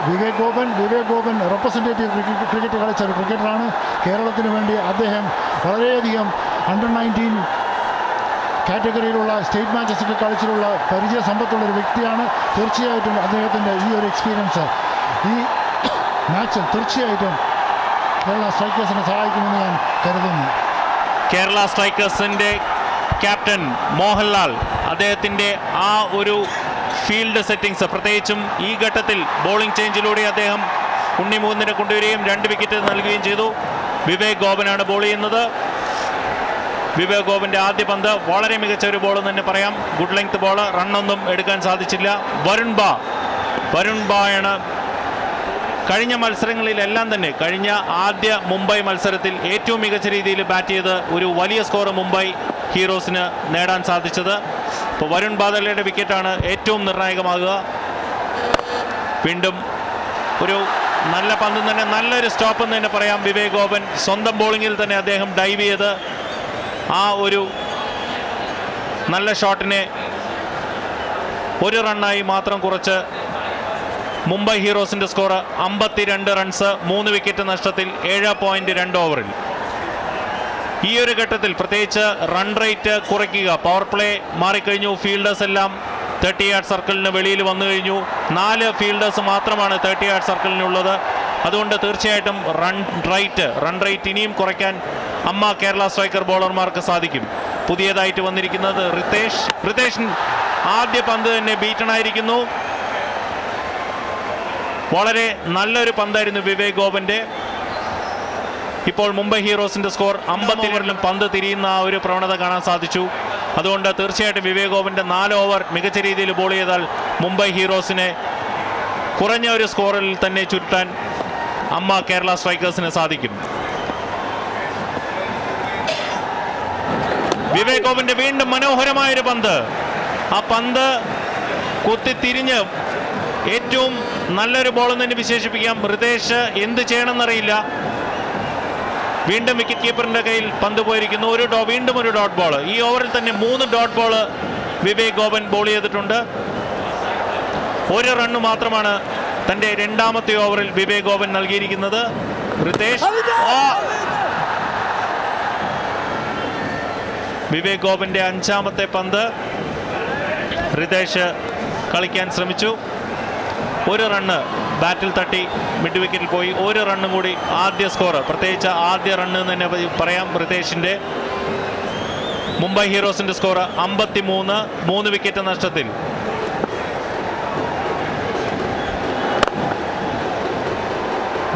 Vivek Gopan representative cricket കളിച്ച ഒരു ക്രിക്കറ്ററാണ്. കേരളത്തിന് വേണ്ടി അദ്ദേഹം വളരെയധികം അണ്ടർ-19 കാറ്റഗറിയിലുള്ള സ്റ്റേറ്റ് മാച്ചസൊക്കെ കളിച്ചിട്ടുള്ള പരിചയ സമ്പത്തുള്ള ഒരു വ്യക്തിയാണ്. തീർച്ചയായിട്ടും അദ്ദേഹത്തിൻ്റെ ഈ ഒരു എക്സ്പീരിയൻസ് ഈ മാച്ചിൽ തീർച്ചയായിട്ടും കേരള സ്ട്രൈക്കേഴ്സിനെ സഹായിക്കുമെന്ന് ഞാൻ കരുതുന്നു. കേരള സ്ട്രൈക്കേഴ്സിൻ്റെ ക്യാപ്റ്റൻ മോഹൻലാൽ അദ്ദേഹത്തിൻ്റെ ആ ഒരു ഫീൽഡ് സെറ്റിങ്സ്, പ്രത്യേകിച്ചും ഈ ഘട്ടത്തിൽ ബോളിംഗ് ചേഞ്ചിലൂടെ അദ്ദേഹം ഉണ്ണിമുകുന്ദനെ കൊണ്ടുവരികയും 2 വിക്കറ്റ് നൽകുകയും ചെയ്തു. വിവേക് ഗോപനാണ് ബോൾ ചെയ്യുന്നത്. വിവേക് ഗോപൻ്റെ ആദ്യ പന്ത് വളരെ മികച്ച ഒരു ബോൾ എന്ന് തന്നെ പറയാം. ഗുഡ് ലെങ്ത് ബോൾ, റണ്ണൊന്നും എടുക്കാൻ സാധിച്ചില്ല. വരുൺ ബായാണ് കഴിഞ്ഞ മത്സരങ്ങളിലെല്ലാം തന്നെ, കഴിഞ്ഞ ആദ്യ മുംബൈ മത്സരത്തിൽ ഏറ്റവും മികച്ച രീതിയിൽ ബാറ്റ് ചെയ്ത് ഒരു വലിയ സ്കോർ മുംബൈ ഹീറോസിന് നേടാൻ സാധിച്ചത്. ഇപ്പോൾ വരുൺ ബാദലയുടെ വിക്കറ്റാണ് ഏറ്റവും നിർണായകമാകുക. വീണ്ടും ഒരു നല്ല പന്ത് തന്നെ, നല്ലൊരു സ്റ്റോപ്പ് എന്ന് തന്നെ പറയാം. വിവേക് ഗോപൻ സ്വന്തം ബോളിങ്ങിൽ തന്നെ അദ്ദേഹം ഡൈവ് ചെയ്ത് ആ ഒരു നല്ല ഷോട്ടിനെ 1 റണ്ണായി മാത്രം കുറച്ച് മുംബൈ ഹീറോസിൻ്റെ സ്കോർ 52 റൺസ് 3 വിക്കറ്റ് നഷ്ടത്തിൽ 7.2 ഓവറിൽ. ഈ ഒരു ഘട്ടത്തിൽ പ്രത്യേകിച്ച് റൺ റേറ്റ് കുറയ്ക്കുക, പവർ പ്ലേ മാറിക്കഴിഞ്ഞു. ഫീൽഡേഴ്സ് എല്ലാം 30 യാർഡ് സർക്കിളിന് വെളിയിൽ വന്നു കഴിഞ്ഞു. 4 ഫീൽഡേഴ്സ് മാത്രമാണ് 30 യാർഡ് സർക്കിളിനുള്ളത്. അതുകൊണ്ട് തീർച്ചയായിട്ടും റൺ റേറ്റ് ഇനിയും കുറയ്ക്കാൻ കേരള സ്ട്രൈക്കർ ബോളർമാർക്ക് സാധിക്കും. പുതിയതായിട്ട് വന്നിരിക്കുന്നത് റിതേഷ് ആദ്യ പന്ത് തന്നെ ബീറ്റണായിരിക്കുന്നു. വളരെ നല്ലൊരു പന്തായിരുന്നു വിവേക് ഗോപൻ്റെ. ഇപ്പോൾ മുംബൈ ഹീറോസിൻ്റെ സ്കോർ 52-ലും പന്ത് തിരിയുന്ന ആ ഒരു പ്രവണത കാണാൻ സാധിച്ചു. അതുകൊണ്ട് തീർച്ചയായിട്ടും വിവേക് ഗോപൻ്റെ 4 ഓവർ മികച്ച രീതിയിൽ ബോൾ ചെയ്താൽ മുംബൈ ഹീറോസിനെ കുറഞ്ഞ ഒരു സ്കോറിൽ തന്നെ ചുരുട്ടാൻ കേരള സ്ട്രൈക്കേഴ്സിന് സാധിക്കും. വിവേക് ഗോപൻ്റെ വീണ്ടും മനോഹരമായൊരു പന്ത്. ആ പന്ത് കുത്തിത്തിരിഞ്ഞ് ഏറ്റവും നല്ലൊരു ബോളെന്ന് തന്നെ വിശേഷിപ്പിക്കാം. റിതേഷ് എന്ത് ചെയ്യണമെന്നറിയില്ല. വീണ്ടും വിക്കറ്റ് കീപ്പറിൻ്റെ കയ്യിൽ പന്ത് പോയിരിക്കുന്നു. വീണ്ടും ഒരു ഡോട്ട് ബോൾ. ഈ ഓവറിൽ തന്നെ 3 dot ball Vivek Gopan ball ചെയ്തിട്ടുണ്ട്. 1 റണ്ണ് മാത്രമാണ് തൻ്റെ 2ാമത്തെ ഓവറിൽ വിവേക് ഗോപൻ നൽകിയിരിക്കുന്നത്. വിവേക് ഗോപൻ്റെ 5ാമത്തെ പന്ത് റിതേഷ് കളിക്കാൻ ശ്രമിച്ചു. 1 റണ്ണ് ബാറ്റിൽ തട്ടി മിഡ് വിക്കറ്റിൽ പോയി. 1 റണ്ണും കൂടി ആദ്യ സ്കോർ, പ്രത്യേകിച്ച് ആദ്യ റണ്ണ് എന്ന് തന്നെ പറയാം റിതേഷിൻ്റെ. മുംബൈ ഹീറോസിൻ്റെ സ്കോർ 53, 3 വിക്കറ്റ് നഷ്ടത്തിൽ.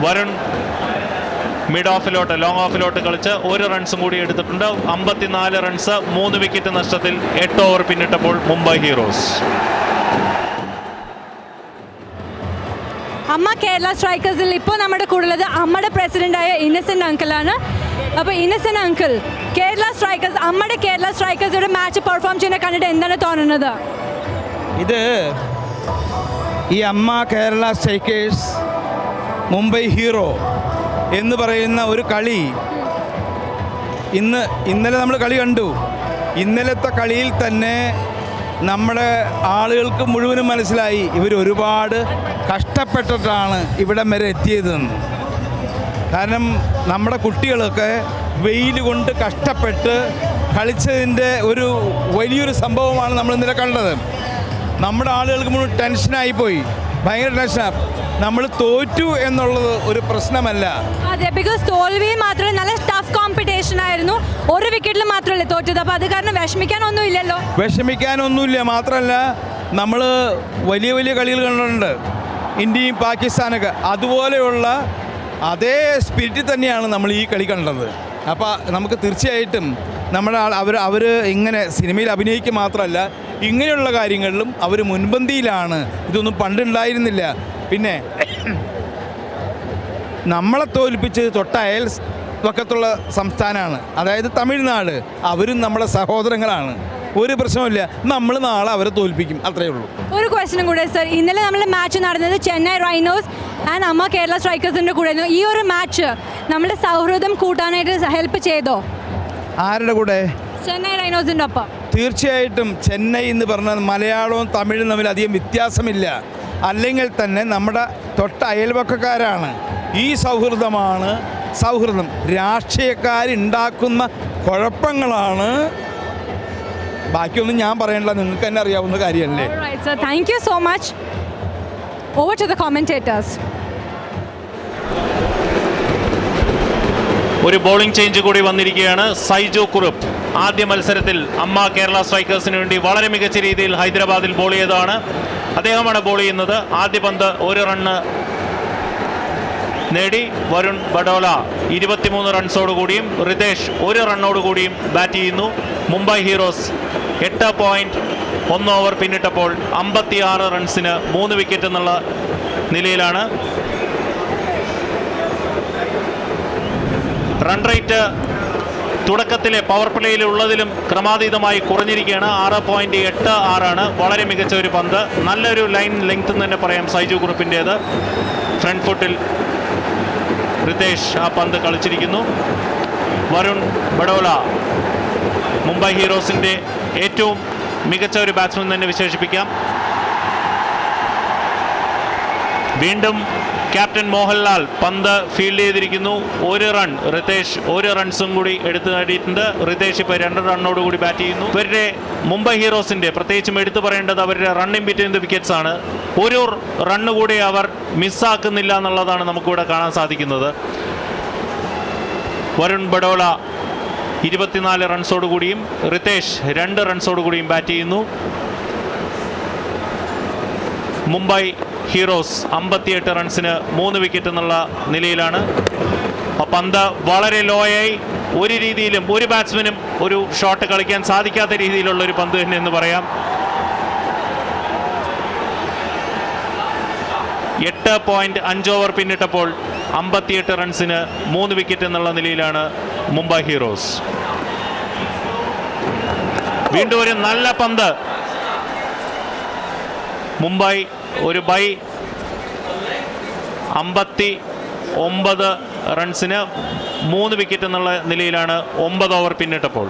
വരുൺ ലോങ് ഓഫിലോട്ട് കളിച്ച് 1 റൺസും കൂടി എടുത്തിട്ടുണ്ട്. 54 റൺസ് 3 വിക്കറ്റ് നഷ്ടത്തിൽ 8 ഓവർ പിന്നിട്ടപ്പോൾ മുംബൈ ഹീറോസ്. കേരള സ്ട്രൈക്കേഴ്സിൽ ഇപ്പോൾ നമ്മുടെ കൂടുതൽ അമ്മയുടെ പ്രസിഡൻ്റായ ഇന്നസെൻ്റ് അങ്കിളാണ്. അപ്പോൾ ഇന്നസെൻ്റ് അങ്കിൾ, കേരള സ്ട്രൈക്കേഴ്സിൻ്റെ മാച്ച് പെർഫോം ചെയ്യുന്ന കണ്ടിട്ട് എന്താണ് തോന്നുന്നത്? ഇത് ഈ കേരള സ്ട്രൈക്കേഴ്സ് മുംബൈ ഹീറോ എന്ന് പറയുന്ന ഒരു കളി ഇന്നലെ നമ്മൾ കളി കണ്ടു. ഇന്നലത്തെ കളിയിൽ തന്നെ നമ്മുടെ ആളുകൾക്ക് മുഴുവനും മനസ്സിലായി ഇവർ ഒരുപാട് കഷ്ടപ്പെട്ടിട്ടാണ് ഇവിടം വരെ എത്തിയതെന്ന്. കാരണം നമ്മുടെ കുട്ടികളൊക്കെ വെയിൽ കൊണ്ട് കഷ്ടപ്പെട്ട് കളിച്ചതിൻ്റെ ഒരു വലിയൊരു സംഭവമാണ് നമ്മൾ ഇന്നലെ കണ്ടത്. നമ്മുടെ ആളുകൾക്ക് മുഴുവൻ ടെൻഷനായിപ്പോയി, ഭയങ്കര ടെൻഷനാണ്. നമ്മൾ തോറ്റു എന്നുള്ളത് ഒരു പ്രശ്നമല്ല. അതെ, ബിക്കോസ് തോൽവി മാത്രമല്ല, നല്ല ടഫ് കോമ്പറ്റീഷൻ ആയിരുന്നു. 1 വിക്കറ്റിൽ മാത്രമല്ലേ തോറ്റത്. അപ്പോൾ അത് കാരണം വിഷമിക്കാനൊന്നുമില്ല. മാത്രമല്ല നമ്മൾ വലിയ വലിയ കളികൾ കണ്ടിട്ടുണ്ട്, ഇന്ത്യയും പാകിസ്ഥാനൊക്കെ. അതുപോലെയുള്ള അതേ സ്പിരിറ്റിൽ തന്നെയാണ് നമ്മൾ ഈ കളി കണ്ടത്. അപ്പോൾ നമുക്ക് തീർച്ചയായിട്ടും നമ്മുടെ അവർ ഇങ്ങനെ സിനിമയിൽ അഭിനയിക്കുക മാത്രമല്ല, ഇങ്ങനെയുള്ള കാര്യങ്ങളിലും അവർ മുൻപന്തിയിലാണ്. ഇതൊന്നും പണ്ടുണ്ടായിരുന്നില്ല. പിന്നെ നമ്മളെ തോൽപ്പിച്ച് തൊട്ടയൽ പക്കത്തുള്ള സംസ്ഥാനമാണ്, അതായത് തമിഴ്നാട്. അവരും നമ്മളെ സഹോദരങ്ങളാണ്. ഒരു പ്രശ്നമില്ല, നമ്മൾ നാളെ അവരെ തോൽപ്പിക്കും, അത്രയേ ഉള്ളൂ. ഒരു ക്വസ്റ്റ്യനും കൂടെ സർ, ഇന്നലെ നമ്മുടെ മാച്ച് നടന്നത് ചെന്നൈ റൈനോസ് ആൻഡ് കേരള സ്ട്രൈക്കേഴ്സിൻ്റെ കൂടെ ആയിരുന്നു. ഈ ഒരു മാച്ച് നമ്മുടെ സൗഹൃദം കൂട്ടാനായിട്ട് ഹെൽപ്പ് ചെയ്തോ? ആരുടെ കൂടെ? ചെന്നൈ റൈനോസിൻ്റെ ഒപ്പം. തീർച്ചയായിട്ടും. ചെന്നൈ എന്ന് പറഞ്ഞാൽ മലയാളവും തമിഴും തമ്മിൽ അധികം വ്യത്യാസമില്ല. അല്ലെങ്കിൽ തന്നെ നമ്മുടെ തൊട്ട അയൽവക്കക്കാരാണ്. ഈ സൗഹൃദമാണ് സൗഹൃദം. രാഷ്ട്രീയക്കാരുണ്ടാക്കുന്ന കുഴപ്പങ്ങളാണ്. ബാക്കിയൊന്നും ഞാൻ പറയണ്ട, നിങ്ങൾക്ക് തന്നെ അറിയാവുന്ന കാര്യമല്ലേ. Alright, sir. Thank you so much. Over to the commentators. ഒരു ബോളിംഗ് ചേഞ്ച് കൂടി വന്നിരിക്കുകയാണ്. സൈജു കുറുപ്പ് ആദ്യ മത്സരത്തിൽ കേരള സ്ട്രൈക്കേഴ്സിന് വേണ്ടി വളരെ മികച്ച രീതിയിൽ ഹൈദരാബാദിൽ ബോൾ ചെയ്തതാണ്. അദ്ദേഹമാണ് ബോൾ ചെയ്യുന്നത്. ആദ്യ പന്ത് 1 റണ്ണ് നേടി വരുൺ ബഡോല 23 റൺസോടുകൂടിയും റിതേഷ് 1 റണ്ണോടുകൂടിയും ബാറ്റ് ചെയ്യുന്നു. മുംബൈ ഹീറോസ് 8.1 ഓവർ പിന്നിട്ടപ്പോൾ 56 റൺസിന് 3 വിക്കറ്റ് എന്നുള്ള നിലയിലാണ്. റൺ റേറ്റ് തുടക്കത്തിലെ പവർ പ്ലേയിൽ ഉള്ളതിലും ക്രമാതീതമായി കുറഞ്ഞിരിക്കുകയാണ്. 6.86 വളരെ മികച്ച ഒരു പന്ത്. നല്ലൊരു ലൈൻ ലെങ്ത് എന്ന് തന്നെ പറയാം സൈജു കുറുപ്പിൻ്റേത്. ഫ്രണ്ട് ഫുട്ടിൽ റിതേഷ് ആ പന്ത് കളിച്ചിരിക്കുന്നു. വരുൺ ബഡോല മുംബൈ ഹീറോസിൻ്റെ ഏറ്റവും മികച്ച ഒരു ബാറ്റ്സ്മാൻ തന്നെ വിശേഷിപ്പിക്കാം. വീണ്ടും ക്യാപ്റ്റൻ മോഹൻലാൽ പന്ത് ഫീൽഡ് ചെയ്തിരിക്കുന്നു. 1 റൺ റിതേഷ് 1 റൺസും കൂടി എടുത്തു നേടിയിട്ടുണ്ട്. റിതേഷ് ഇപ്പോൾ 2 റണ്ണോടുകൂടി ബാറ്റ് ചെയ്യുന്നു. ഇവരുടെ മുംബൈ ഹീറോസിൻ്റെ പ്രത്യേകിച്ചും എടുത്തു പറയേണ്ടത് അവരുടെ റണ്ണിംഗ് ബിറ്റ്വീൻ ദി വിക്കറ്റ്സ് ആണ്. ഒരു റണ്ണ് കൂടി അവർ മിസ്സാക്കുന്നില്ല എന്നുള്ളതാണ് നമുക്കിവിടെ കാണാൻ സാധിക്കുന്നത്. വരുൺ ബഡോല 24 റൺസോടുകൂടിയും റിതേഷ് 2 റൺസോടുകൂടിയും ബാറ്റ് ചെയ്യുന്നു. മുംബൈ ഹീറോസ് 58 റൺസിന് 3 വിക്കറ്റ് എന്നുള്ള നിലയിലാണ്. പന്ത് വളരെ ലോയായി, ഒരു രീതിയിലും ഒരു ബാറ്റ്സ്മാനും ഒരു ഷോട്ട് കളിക്കാൻ സാധിക്കാത്ത രീതിയിലുള്ള ഒരു പന്ത് തന്നെ എന്ന് പറയാം. 8.5 ഓവർ പിന്നിട്ടപ്പോൾ 58 റൺസിന് 3 വിക്കറ്റ് എന്നുള്ള നിലയിലാണ് മുംബൈ ഹീറോസ്. വീണ്ടും ഒരു നല്ല പന്ത്. മുംബൈ ഒരു ബൈ 59 റൺസിന് 3 വിക്കറ്റ് എന്നുള്ള നിലയിലാണ് 9 ഓവർ പിന്നിട്ടപ്പോൾ.